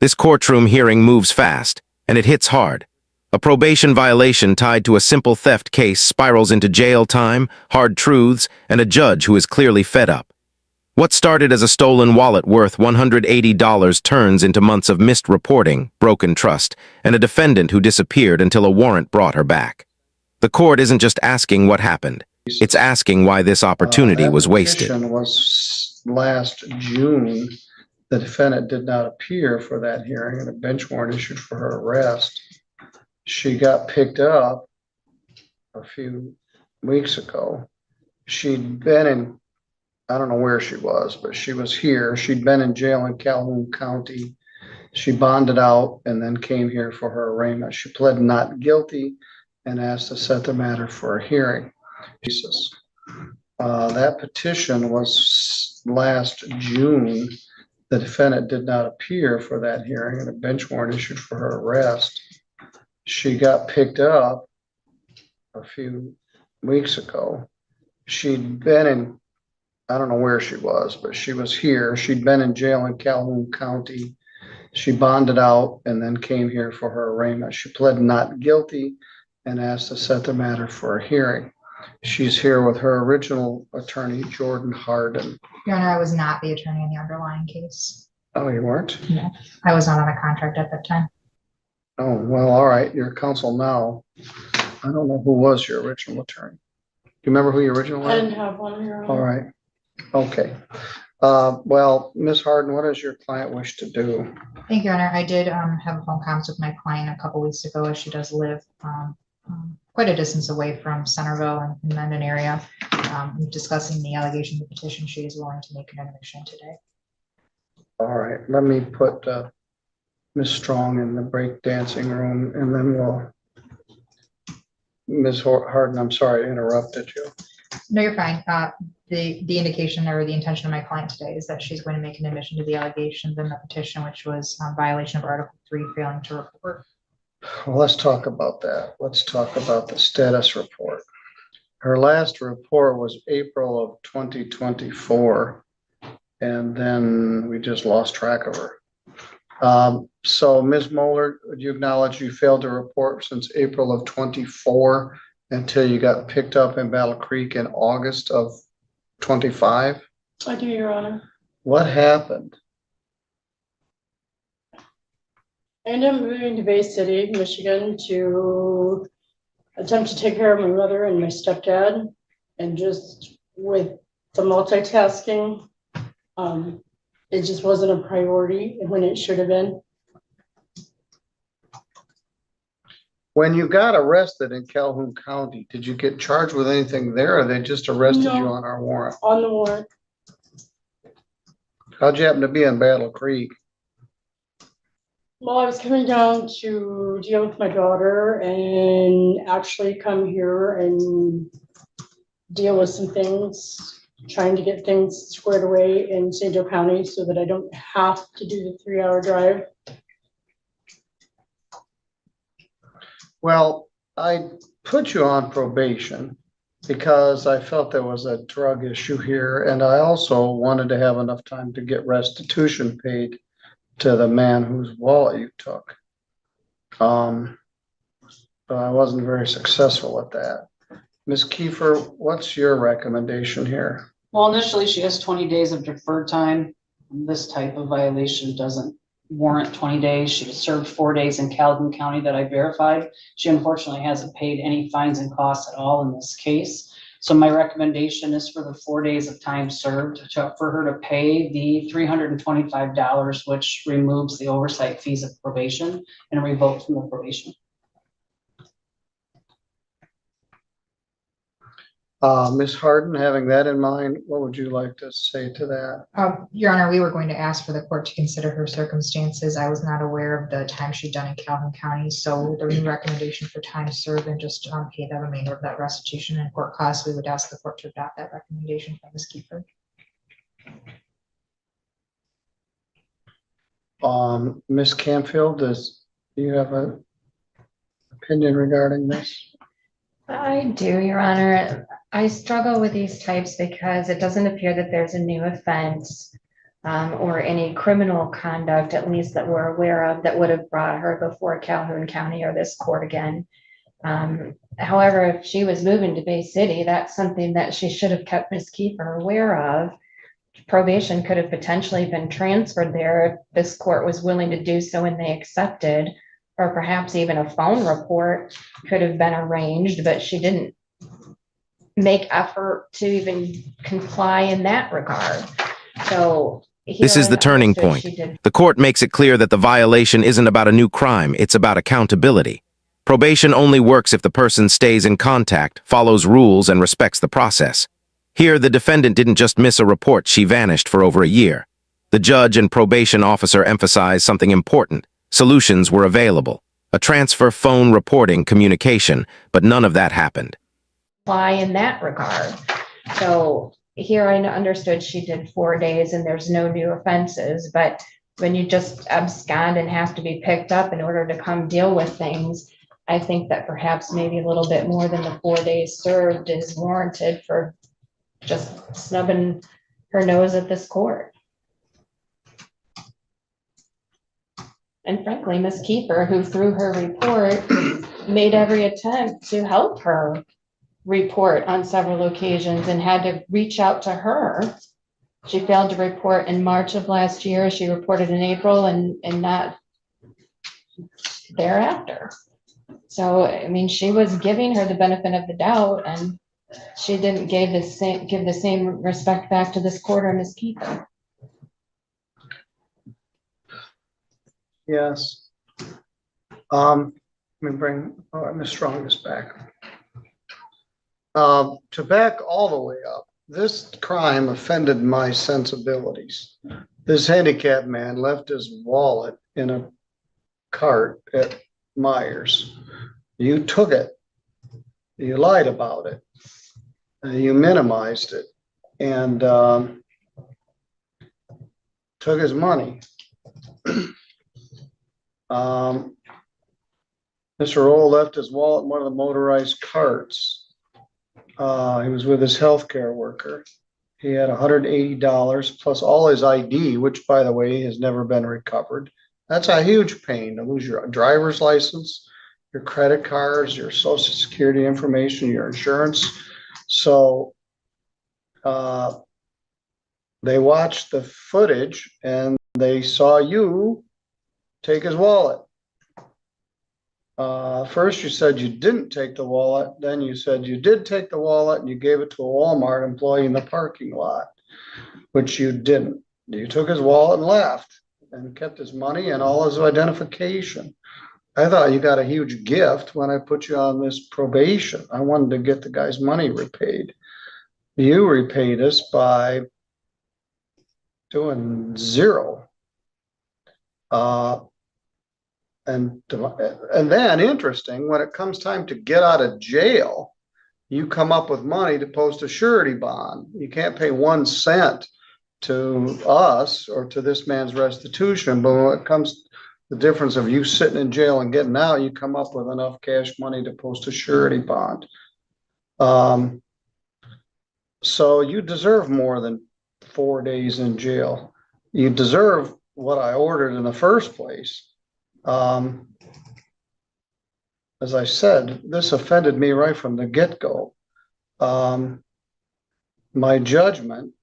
This courtroom hearing moves fast, and it hits hard. A probation violation tied to a simple theft case spirals into jail time, hard truths, and a judge who is clearly fed up. What started as a stolen wallet worth $180 turns into months of missed reporting, broken trust, and a defendant who disappeared until a warrant brought her back. The court isn't just asking what happened. It's asking why this opportunity was wasted. That petition was last June. The defendant did not appear for that hearing, and a bench warrant issued for her arrest. She got picked up a few weeks ago. She'd been in, I don't know where she was, but she was here. She'd been in jail in Calhoun County. She bonded out and then came here for her arraignment. She pled not guilty and asked to set the matter for a hearing. That petition was last June. The defendant did not appear for that hearing, and a bench warrant issued for her arrest. She got picked up a few weeks ago. She'd been in, I don't know where she was, but she was here. She'd been in jail in Calhoun County. She bonded out and then came here for her arraignment. She pled not guilty and asked to set the matter for a hearing. She's here with her original attorney, Jordan Harden. Your Honor, I was not the attorney in the underlying case. Oh, you weren't? No, I was not on a contract at that time. Oh, well, all right. You're counsel now. I don't know who was your original attorney. Do you remember who your original was? I didn't have one here. All right. Okay. Well, Ms. Harden, what does your client wish to do? Thank you, Your Honor. I did have a phone conference with my client a couple weeks ago, as she does live quite a distance away from Centerville and in the Mendon area. Discussing the allegation of the petition, she is willing to make an admission today. All right. Let me put Ms. Strong in the break dancing room, and then we'll. Ms. Harden, I'm sorry I interrupted you. No, you're fine. The indication or the intention of my client today is that she's going to make an admission to the allegations in the petition, which was violation of Article 3, failing to report. Well, let's talk about that. Let's talk about the status report. Her last report was April of 2024, and then we just lost track of her. So Ms. Moeller, would you acknowledge you failed to report since April of 24 until you got picked up in Battle Creek in August of 25? I do, Your Honor. What happened? I ended up moving to Bay City, Michigan to attempt to take care of my mother and my stepdad, and just with the multitasking, it just wasn't a priority when it should have been. When you got arrested in Calhoun County, did you get charged with anything there, or they just arrested you on our warrant? On the warrant. How'd you happen to be in Battle Creek? Well, I was coming down to deal with my daughter and actually come here and deal with some things, trying to get things squared away in St. Joe County so that I don't have to do the 3-hour drive. Well, I put you on probation because I felt there was a drug issue here, and I also wanted to have enough time to get restitution paid to the man whose wallet you took. But I wasn't very successful at that. Ms. Kiefer, what's your recommendation here? Well, initially she has 20 days of deferred time. This type of violation doesn't warrant 20 days. She served 4 days in Calhoun County that I verified. She unfortunately hasn't paid any fines and costs at all in this case. So my recommendation is for the 4 days of time served for her to pay the $325, which removes the oversight fees of probation and revoke from the probation. Ms. Harden, having that in mind, what would you like to say to that? Your Honor, we were going to ask for the court to consider her circumstances. I was not aware of the time she'd done in Calhoun County, so the recommendation for time served and just pay the remainder of that restitution and court costs, we would ask the court to adopt that recommendation from Ms. Kiefer. Ms. Campfield, do you have an opinion regarding this? I do, Your Honor. I struggle with these types because it doesn't appear that there's a new offense. or any criminal conduct, at least that we're aware of, that would have brought her before Calhoun County or this court again. However, if she was moving to Bay City, that's something that she should have kept Ms. Kiefer aware of. Probation could have potentially been transferred there if this court was willing to do so and they accepted, or perhaps even a phone report could have been arranged, but she didn't make effort to even comply in that regard. So This is the turning point. The court makes it clear that the violation isn't about a new crime, it's about accountability. Probation only works if the person stays in contact, follows rules, and respects the process. Here, the defendant didn't just miss a report, she vanished for over a year. The judge and probation officer emphasized something important. Solutions were available. A transfer, phone, reporting, communication, but none of that happened. Apply in that regard. So here I understood she did 4 days and there's no new offenses, but when you just abscond and have to be picked up in order to come deal with things, I think that perhaps maybe a little bit more than the 4 days served is warranted for just snubbing her nose at this court. And frankly, Ms. Kiefer, who through her report made every attempt to help her report on several occasions and had to reach out to her. She failed to report in March of last year. She reported in April and not thereafter. So, I mean, she was giving her the benefit of the doubt and she didn't give the same respect back to this court or Ms. Kiefer. Yes. Let me bring Ms. Strongest back. To back all the way up, this crime offended my sensibilities. This handicapped man left his wallet in a cart at Myers. You took it. You lied about it. You minimized it and took his money. Mr. Roll left his wallet in one of the motorized carts. He was with his healthcare worker. He had $180 plus all his ID, which by the way, has never been recovered. That's a huge pain to lose your driver's license, your credit cards, your social security information, your insurance. So they watched the footage and they saw you take his wallet. First you said you didn't take the wallet, then you said you did take the wallet and you gave it to a Walmart employee in the parking lot, which you didn't. You took his wallet and left and kept his money and all his identification. I thought you got a huge gift when I put you on this probation. I wanted to get the guy's money repaid. You repaid us by doing zero. And then interesting, when it comes time to get out of jail, you come up with money to post a surety bond. You can't pay 1 cent to us or to this man's restitution, but when it comes the difference of you sitting in jail and getting out, you come up with enough cash money to post a surety bond. So you deserve more than 4 days in jail. You deserve what I ordered in the first place. As I said, this offended me right from the get-go. My judgment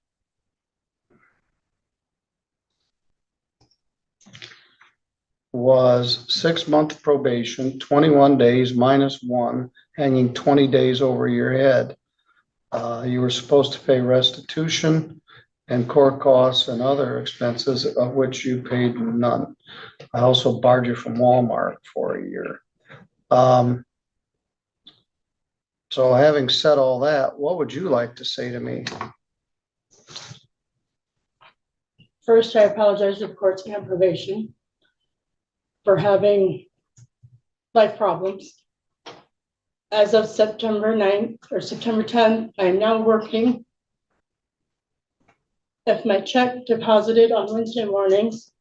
was 6-month probation, 21 days minus 1, hanging 20 days over your head. You were supposed to pay restitution and court costs and other expenses, of which you paid none. I also barred you from Walmart for a year. So having said all that, what would you like to say to me? First, I apologize to the courts and probation for having life problems. As of September 9th or September 10th, I am now working. If my check deposited on Wednesday mornings,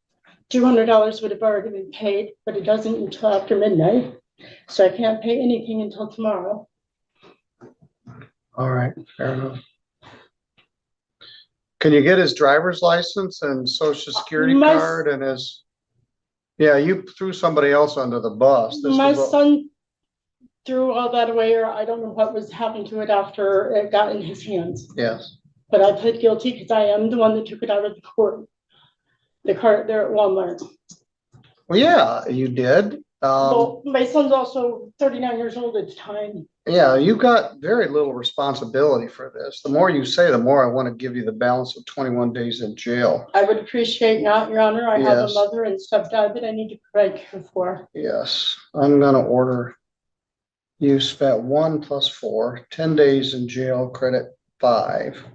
$200 would have already been paid, but it doesn't until after midnight. So I can't pay anything until tomorrow. All right, fair enough. Can you get his driver's license and social security My s- card and his? Yeah, you threw somebody else under the bus. This My was a- son threw all that away, or I don't know what was happened to it after it got in his hands. Yes, But I pled guilty because I am the one that took it out of the court. The cart there at Walmart. well, yeah, you did. Well, my son's also 39 years old at the time. Yeah, you got very little responsibility for this. The more you say, the more I want to give you the balance of 21 days in jail. I would appreciate not, Your Honor. I have a Yes. mother and stepdad that I need to provide care for. Yes, I'm gonna order. You spent 1 + 4, 10 days in jail, credit 5,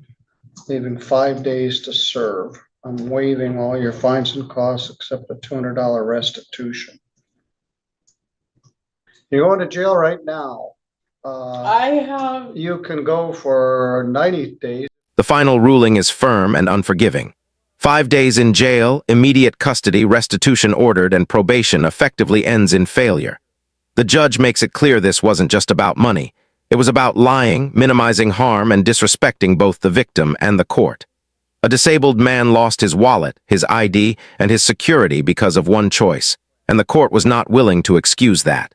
leaving 5 days to serve. I'm waiving all your fines and costs except a $200 restitution. You're going to jail right now. I have, You can go for 90 days. The final ruling is firm and unforgiving. 5 days in jail, immediate custody, restitution ordered, and probation effectively ends in failure. The judge makes it clear this wasn't just about money. It was about lying, minimizing harm, and disrespecting both the victim and the court. A disabled man lost his wallet, his ID, and his security because of one choice, and the court was not willing to excuse that.